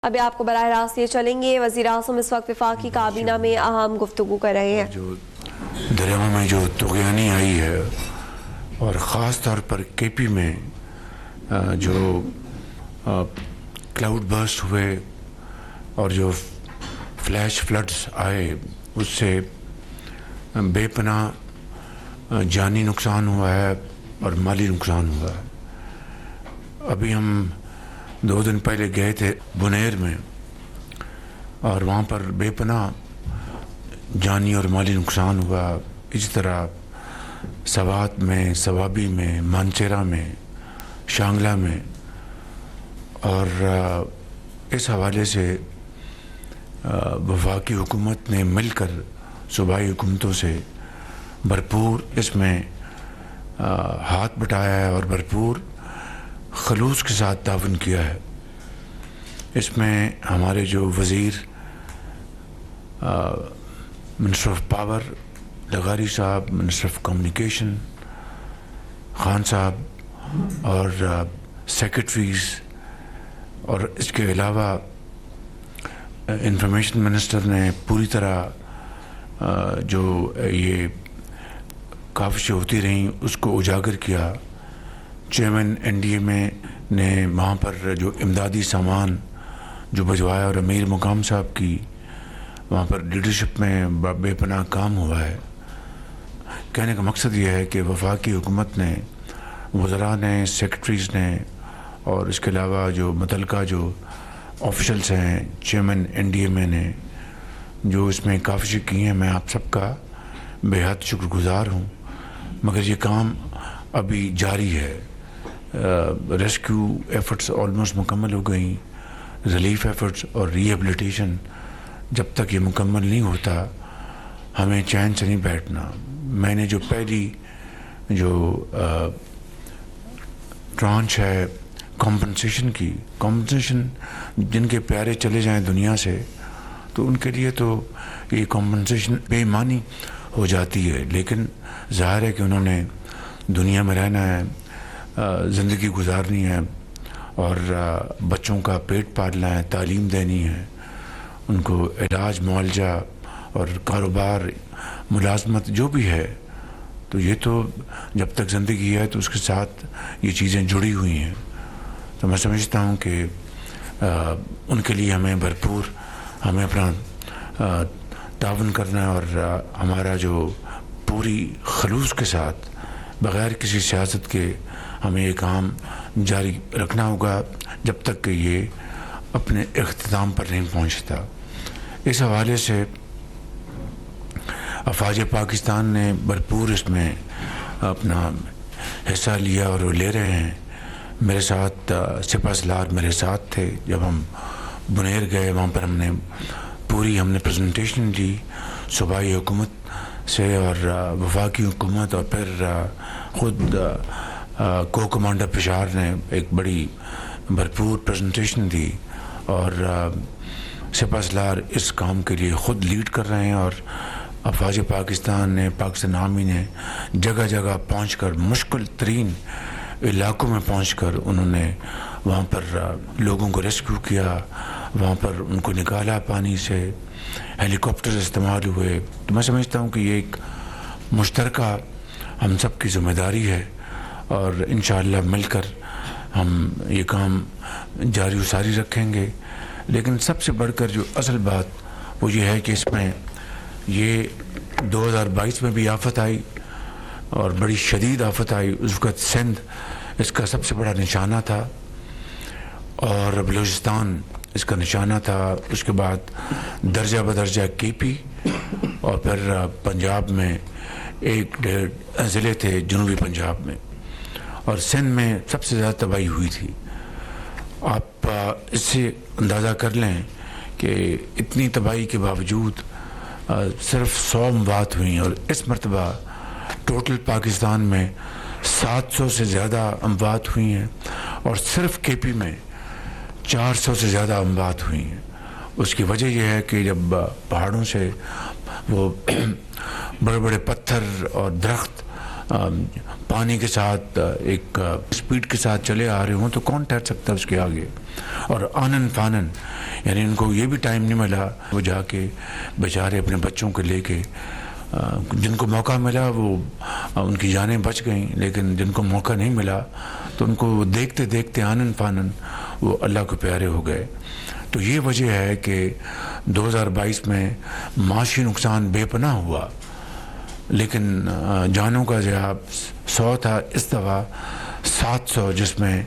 ابھی آپ کو براہ راست یہ چلیں گے، وزیر اعظم اس وقت وفاقی کابینہ میں اہم گفتگو کر رہے ہیں۔ جو دریاؤں میں جو طغیانی آئی ہے اور خاص طور پر کے پی میں جو کلاؤڈ برسٹ ہوئے اور جو فلیش فلڈز آئے، اس سے بے پناہ جانی نقصان ہوا ہے اور مالی نقصان ہوا ہے۔ ابھی ہم 2 دن پہلے گئے تھے بنیر میں، اور وہاں پر بے پناہ جانی اور مالی نقصان ہوا۔ اسی طرح سوات میں، سوابی میں، مانچیرا میں، شانگلہ میں، اور اس حوالے سے وفاقی حکومت نے مل کر صوبائی حکومتوں سے بھرپور اس میں ہاتھ بٹایا ہے اور بھرپور خلوص کے ساتھ تعاون کیا ہے۔ اس میں ہمارے جو وزیر منسٹر آف پاور لغاری صاحب، منسٹر آف کمیونیکیشن خان صاحب، اور سیکرٹریز، اور اس کے علاوہ انفارمیشن منسٹر نے پوری طرح جو یہ کاوشیں ہوتی رہیں اس کو اجاگر کیا۔ چیئرمین این ڈی اے میں نے وہاں پر جو امدادی سامان جو بھجوایا، اور امیر مقام صاحب کی وہاں پر لیڈرشپ میں بے پناہ کام ہوا ہے۔ کہنے کا مقصد یہ ہے کہ وفاقی حکومت نے، وزراء نے، سیکرٹریز نے، اور اس کے علاوہ جو متعلقہ جو آفیشلز ہیں، چیئرمین این ڈی اے میں نے جو اس میں کاوشیں کی ہیں، میں آپ سب کا بے حد شکر گزار ہوں۔ مگر یہ کام ابھی جاری ہے۔ ریسکیو ایفرٹس آلموسٹ مکمل ہو گئیں، ریلیف ایفرٹس اور ری ایبلیٹیشن جب تک یہ مکمل نہیں ہوتا ہمیں چین سے نہیں بیٹھنا۔ میں نے جو پہلی جو ٹرانچ ہے کمپنسیشن جن کے پیارے چلے جائیں دنیا سے، تو ان کے لیے تو یہ کمپنسیشن بے معنی ہو جاتی ہے، لیکن ظاہر ہے کہ انہوں نے دنیا میں رہنا ہے، زندگی گزارنی ہے، اور بچوں کا پیٹ پالنا ہے، تعلیم دینی ہے، ان کو علاج معالجہ اور کاروبار، ملازمت جو بھی ہے، تو یہ تو جب تک زندگی ہے تو اس کے ساتھ یہ چیزیں جڑی ہوئی ہیں۔ تو میں سمجھتا ہوں کہ ان کے لیے ہمیں اپنا تعاون کرنا ہے، اور ہمارا جو پوری خلوص کے ساتھ بغیر کسی سیاست کے ہمیں یہ کام جاری رکھنا ہوگا جب تک کہ یہ اپنے اختتام پر نہیں پہنچتا۔ اس حوالے سے افواج پاکستان نے بھرپور اس میں اپنا حصہ لیا اور وہ لے رہے ہیں۔ میرے ساتھ سپہ سالار میرے ساتھ تھے جب ہم بنیر گئے، وہاں پر ہم نے پریزنٹیشن دی صوبائی حکومت سے اور وفاقی حکومت، اور پھر خود کو کمانڈر پشاور نے ایک بڑی بھرپور پریزنٹیشن دی، اور سپہ سالار اس کام کے لیے خود لیڈ کر رہے ہیں، اور افواج پاکستان نے، پاکستان آرمی نے جگہ جگہ پہنچ کر، مشکل ترین علاقوں میں پہنچ کر انہوں نے وہاں پر لوگوں کو ریسکیو کیا، وہاں پر ان کو نکالا پانی سے، ہیلی کاپٹر استعمال ہوئے۔ تو میں سمجھتا ہوں کہ یہ ایک مشترکہ ہم سب کی ذمہ داری ہے، اور انشاءاللہ مل کر ہم یہ کام جاری و ساری رکھیں گے۔ لیکن سب سے بڑھ کر جو اصل بات وہ یہ ہے کہ اس میں یہ 2022 میں بھی آفت آئی، اور بڑی شدید آفت آئی۔ اس وقت سندھ اس کا سب سے بڑا نشانہ تھا، اور بلوچستان اس کا نشانہ تھا، اس کے بعد درجہ بدرجہ کے پی، اور پھر پنجاب میں 1-1.5 ضلع تھے جنوبی پنجاب میں، اور سندھ میں سب سے زیادہ تباہی ہوئی تھی۔ آپ اس سے اندازہ کر لیں کہ اتنی تباہی کے باوجود صرف 100 اموات ہوئیں، اور اس مرتبہ ٹوٹل پاکستان میں 700 سے زیادہ اموات ہوئی ہیں، اور صرف کے پی میں 400 سے زیادہ اموات ہوئی ہیں۔ اس کی وجہ یہ ہے کہ جب پہاڑوں سے وہ بڑے بڑے پتھر اور درخت پانی کے ساتھ ایک سپیڈ کے ساتھ چلے آ رہے ہوں تو کون ٹھہر سکتا ہے اس کے آگے. اور آنن فانن یعنی ان کو یہ بھی ٹائم نہیں ملا, وہ جا کے بیچارے اپنے بچوں کو لے کے, جن کو موقع ملا وہ ان کی جانیں بچ گئیں, لیکن جن کو موقع نہیں ملا تو ان کو دیکھتے دیکھتے آنن فانن وہ اللہ کو پیارے ہو گئے. تو یہ وجہ ہے کہ 2022 میں معاشی نقصان بے پناہ ہوا, لیکن جانوں کا جواب 100 تھا, اس دفعہ 700, جس میں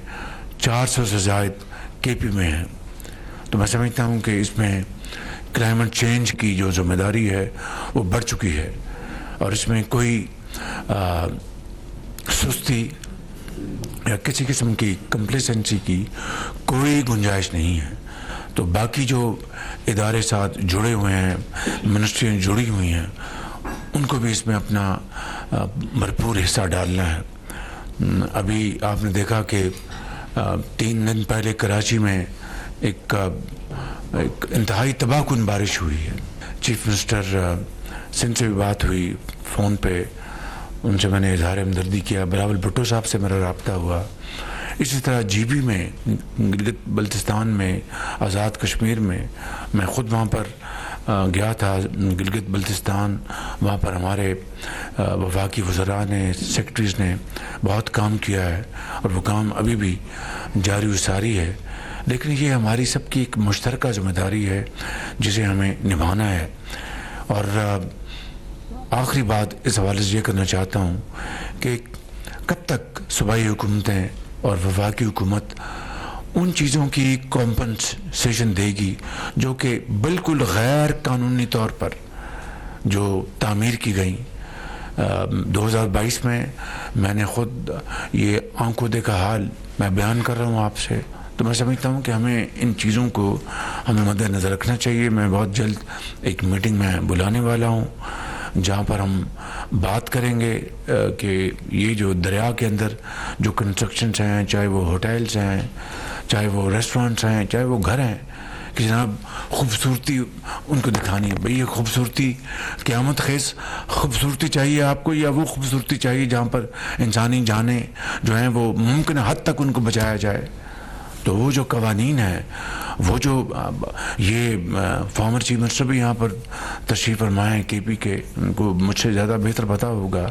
400 سے زائد کے پی میں ہیں. تو میں سمجھتا ہوں کہ اس میں کلائمیٹ چینج کی جو ذمہ داری ہے وہ بڑھ چکی ہے, اور اس میں کوئی سستی یا کسی قسم کی کمپلیسنسی کی کوئی گنجائش نہیں ہے. تو باقی جو ادارے ساتھ جڑے ہوئے ہیں, منسٹریاں جڑی ہوئی ہیں, ان کو بھی اس میں اپنا بھرپور حصہ ڈالنا ہے. ابھی آپ نے دیکھا کہ 3 دن پہلے کراچی میں ایک انتہائی تباہ کن بارش ہوئی ہے. چیف منسٹر سندھ سے بھی بات ہوئی فون پہ, ان سے میں نے اظہار ہمدردی کیا. بلاول بھٹو صاحب سے میرا رابطہ ہوا. اسی طرح جی بی میں, گلگت بلتستان میں, آزاد کشمیر میں خود وہاں پر گیا تھا گلگت بلتستان. وہاں پر ہمارے وفاقی وزراء نے, سیکرٹریز نے بہت کام کیا ہے, اور وہ کام ابھی بھی جاری و ساری ہے. لیکن یہ ہماری سب کی ایک مشترکہ ذمہ داری ہے جسے ہمیں نبھانا ہے. اور آخری بات اس حوالے سے یہ کرنا چاہتا ہوں کہ کب تک صوبائی حکومتیں اور وفاقی حکومت ان چیزوں کی کمپنسیشن دے گی جو کہ بالکل غیر قانونی طور پر جو تعمیر کی گئیں. 2022 میں نے خود یہ آنکھوں دیکھا حال میں بیان کر رہا ہوں آپ سے. تو میں سمجھتا ہوں کہ ہمیں ان چیزوں کو ہمیں مد نظر رکھنا چاہیے. میں بہت جلد ایک میٹنگ میں بلانے والا ہوں جہاں پر ہم بات کریں گے کہ یہ جو دریا کے اندر جو کنسٹرکشنس ہیں, چاہے وہ ہوٹلس ہیں, چاہے وہ ریسٹورنٹس ہیں, چاہے وہ گھر ہیں, کہ جناب خوبصورتی ان کو دکھانی ہے. بھئی یہ خوبصورتی قیامت خیز خوبصورتی چاہیے آپ کو, یا وہ خوبصورتی چاہیے جہاں پر انسانی جانیں جو ہیں وہ ممکن حد تک ان کو بچایا جائے. تو وہ جو قوانین ہیں, وہ جو یہ فارمر چیف منسٹر بھی یہاں پر تشریف فرمائے ہیں کے پی کے, ان کو مجھ سے زیادہ بہتر پتہ ہوگا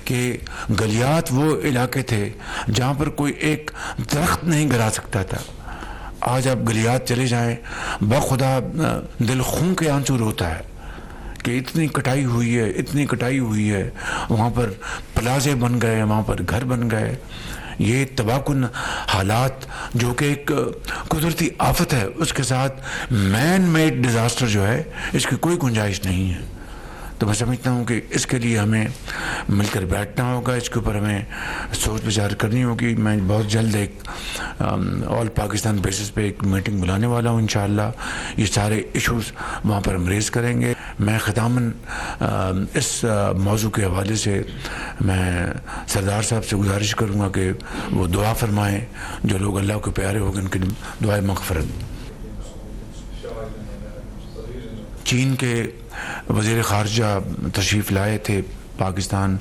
کہ گلیات وہ علاقے تھے جہاں پر کوئی ایک درخت نہیں گرا سکتا تھا. آج آپ گلیات چلے جائیں, بخدا دل خون کے آنسو روتا ہے کہ اتنی کٹائی ہوئی ہے, اتنی کٹائی ہوئی ہے. وہاں پر پلازے بن گئے, وہاں پر گھر بن گئے. یہ تباہ کن حالات جو کہ ایک قدرتی آفت ہے, اس کے ساتھ مین میڈ ڈیزاسٹر جو ہے, اس کی کوئی گنجائش نہیں ہے. تو میں سمجھتا ہوں کہ اس کے لیے ہمیں مل کر بیٹھنا ہوگا, اس کے اوپر ہمیں سوچ بچار کرنی ہوگی. میں بہت جلد ایک آل پاکستان بیسس پہ ایک میٹنگ بلانے والا ہوں انشاءاللہ. یہ سارے ایشوز وہاں پر ہم ریز کریں گے. میں ختاماً اس موضوع کے حوالے سے میں سردار صاحب سے گزارش کروں گا کہ وہ دعا فرمائیں. جو لوگ اللہ کو پیارے ہو گئے ان کی دعائے مغفرت. چین کے وزیر خارجہ تشریف لائے تھے پاکستان,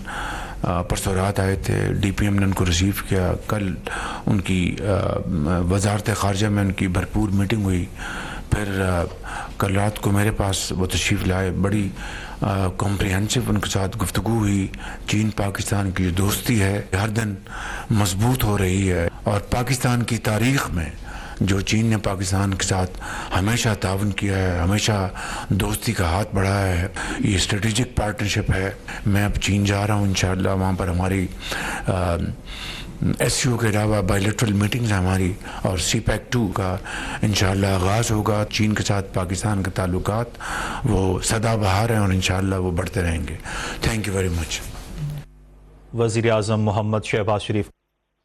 پرسوں رات آئے تھے. ڈی پی ایم نے ان کو ریسیو کیا. کل ان کی وزارت خارجہ میں ان کی بھرپور میٹنگ ہوئی. پھر کل رات کو میرے پاس وہ تشریف لائے. بڑی کمپریہنسو ان کے ساتھ گفتگو ہوئی. چین پاکستان کی جو دوستی ہے ہر دن مضبوط ہو رہی ہے, اور پاکستان کی تاریخ میں جو چین نے پاکستان کے ساتھ ہمیشہ تعاون کیا ہے, ہمیشہ دوستی کا ہاتھ بڑھایا ہے, یہ اسٹریٹجک پارٹنرشپ ہے. میں اب چین جا رہا ہوں انشاءاللہ. وہاں پر ہماری ایس سی او کے علاوہ بائیلیٹرل میٹنگز ہیں ہماری, اور سی پیک 2 کا انشاءاللہ آغاز ہوگا. چین کے ساتھ پاکستان کے تعلقات وہ سدا بہار ہیں, اور انشاءاللہ وہ بڑھتے رہیں گے. Thank you very much. وزیر اعظم محمد شہباز شریف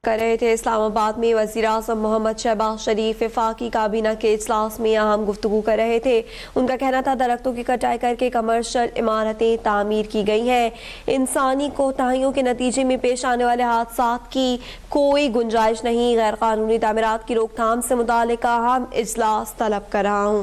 کر رہے تھے. اسلام آباد میں وزیر اعظم محمد شہباز شریف وفاقی کابینہ کے اجلاس میں اہم گفتگو کر رہے تھے. ان کا کہنا تھا درختوں کی کٹائی کر کے کمرشل عمارتیں تعمیر کی گئی ہیں. انسانی کوتاہیوں کے نتیجے میں پیش آنے والے حادثات کی کوئی گنجائش نہیں. غیر قانونی تعمیرات کی روک تھام سے متعلق اہم اجلاس طلب کر رہا ہوں.